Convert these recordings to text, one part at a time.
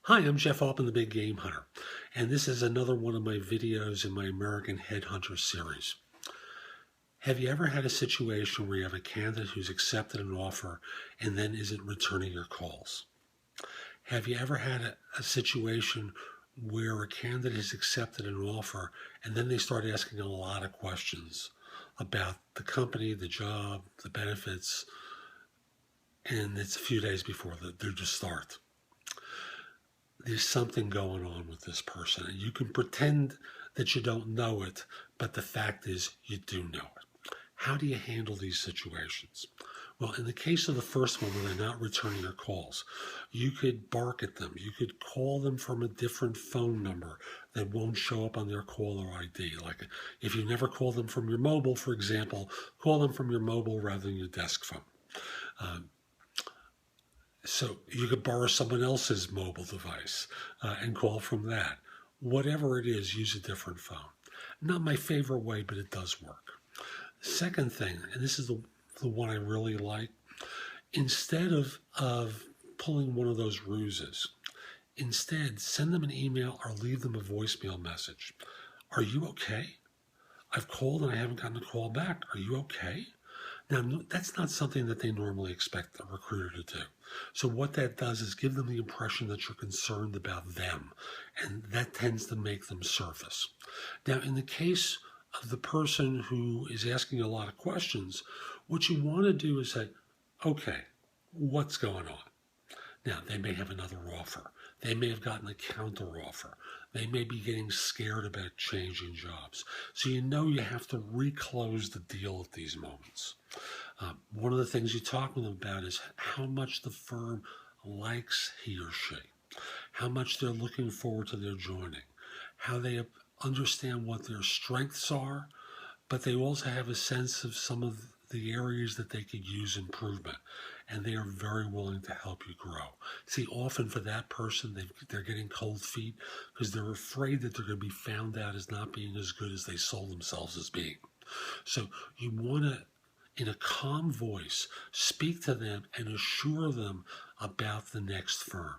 Hi, I'm Jeff Altman, the Big Game Hunter, and this is another one of my videos in my American Headhunter series. Have you ever had a situation where you have a candidate who's accepted an offer and then isn't returning your calls? Have you ever had a situation where a candidate has accepted an offer and then they start asking a lot of questions about the company, the job, the benefits, and it's a few days before they're to start? There's something going on with this person. And you can pretend that you don't know it, but the fact is you do know it. How do you handle these situations? Well, in the case of the first one, where they're not returning your calls, you could bark at them. You could call them from a different phone number that won't show up on their caller ID. Like if you never call them from your mobile, for example, call them from your mobile rather than your desk phone. So you could borrow someone else's mobile device and call from that. Whatever it is, use a different phone. Not my favorite way, but it does work. Second thing, and this is the one I really like, instead of pulling one of those ruses, instead send them an email or leave them a voicemail message. Are you okay? I've called and I haven't gotten a call back. Are you okay? Now, that's not something that they normally expect a recruiter to do. So what that does is give them the impression that you're concerned about them, and that tends to make them surface. Now, in the case of the person who is asking a lot of questions, what you want to do is say, okay, what's going on? Now, they may have another offer. They may have gotten a counter offer. They may be getting scared about changing jobs. So you know you have to reclose the deal at these moments. One of the things you talk with them about is how much the firm likes he or she, how much they're looking forward to their joining, how they understand what their strengths are, but they also have a sense of some of the areas that they could use improvement, and they are very willing to help you grow. See, often for that person, they're getting cold feet because they're afraid that they're going to be found out as not being as good as they sold themselves as being. So you want to, in a calm voice, speak to them and assure them about the next firm.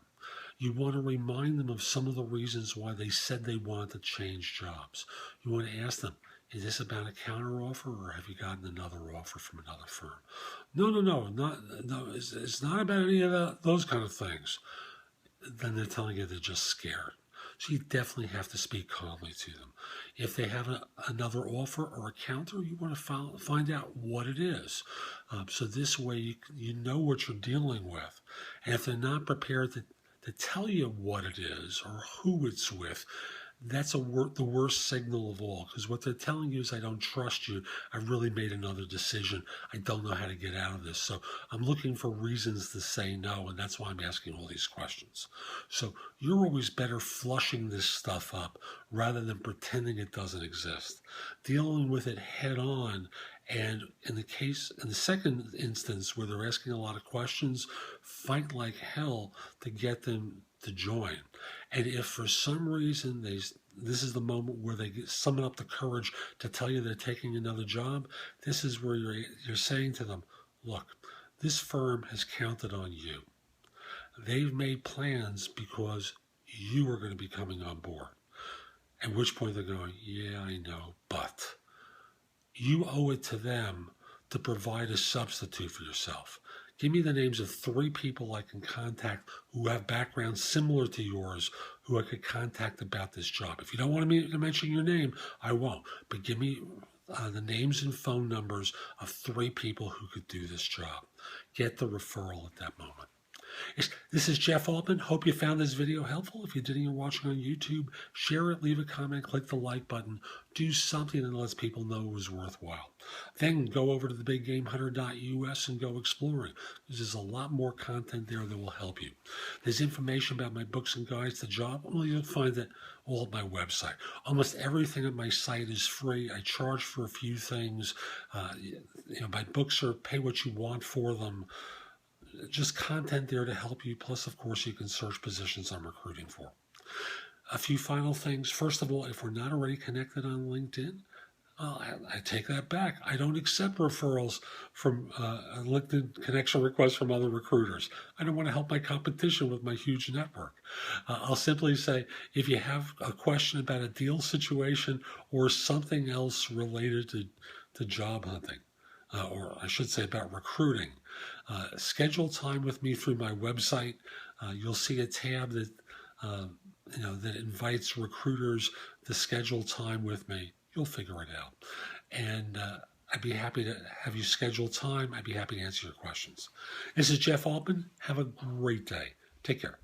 You want to remind them of some of the reasons why they said they wanted to change jobs. You want to ask them, is this about a counter offer, or have you gotten another offer from another firm? No, it's not about any of those kind of things. Then they're telling you they're just scared. So you definitely have to speak calmly to them. If they have another offer or a counter, you want to find out what it is. So this way you know what you're dealing with. And if they're not prepared to tell you what it is or who it's with, that's the worst signal of all, because what they're telling you is, I don't trust you. I've really made another decision. I don't know how to get out of this. So I'm looking for reasons to say no, and that's why I'm asking all these questions. So you're always better flushing this stuff up rather than pretending it doesn't exist. Dealing with it head on. And in the second instance where they're asking a lot of questions, fight like hell to get them to join. And if for some reason this is the moment where they summon up the courage to tell you they're taking another job, this is where you're saying to them, look, this firm has counted on you. They've made plans because you are going to be coming on board. At which point they're going, yeah, I know, but you owe it to them to provide a substitute for yourself. Give me the names of 3 people I can contact who have backgrounds similar to yours who I could contact about this job. If you don't want me to mention your name, I won't. But give me the names and phone numbers of 3 people who could do this job. Get the referral at that moment. This is Jeff Altman. Hope you found this video helpful. If you did and you're watching on YouTube, share it, leave a comment, click the like button. Do something that lets people know it was worthwhile. Then go over to thebiggamehunter.us and go exploring. There's a lot more content there that will help you. There's information about my books and guides to job. Well, you'll find that all at my website. Almost everything at my site is free. I charge for a few things. My books are pay what you want for them. Just content there to help you. Plus, of course, you can search positions I'm recruiting for. A few final things. First of all, if we're not already connected on LinkedIn, I take that back. I don't accept referrals from LinkedIn connection requests from other recruiters. I don't want to help my competition with my huge network. I'll simply say, if you have a question about a deal situation or something else related to job hunting, or I should say about recruiting, schedule time with me through my website. You'll see a tab that that invites recruiters to schedule time with me. You'll figure it out. And I'd be happy to have you schedule time. I'd be happy to answer your questions. This is Jeff Altman. Have a great day. Take care.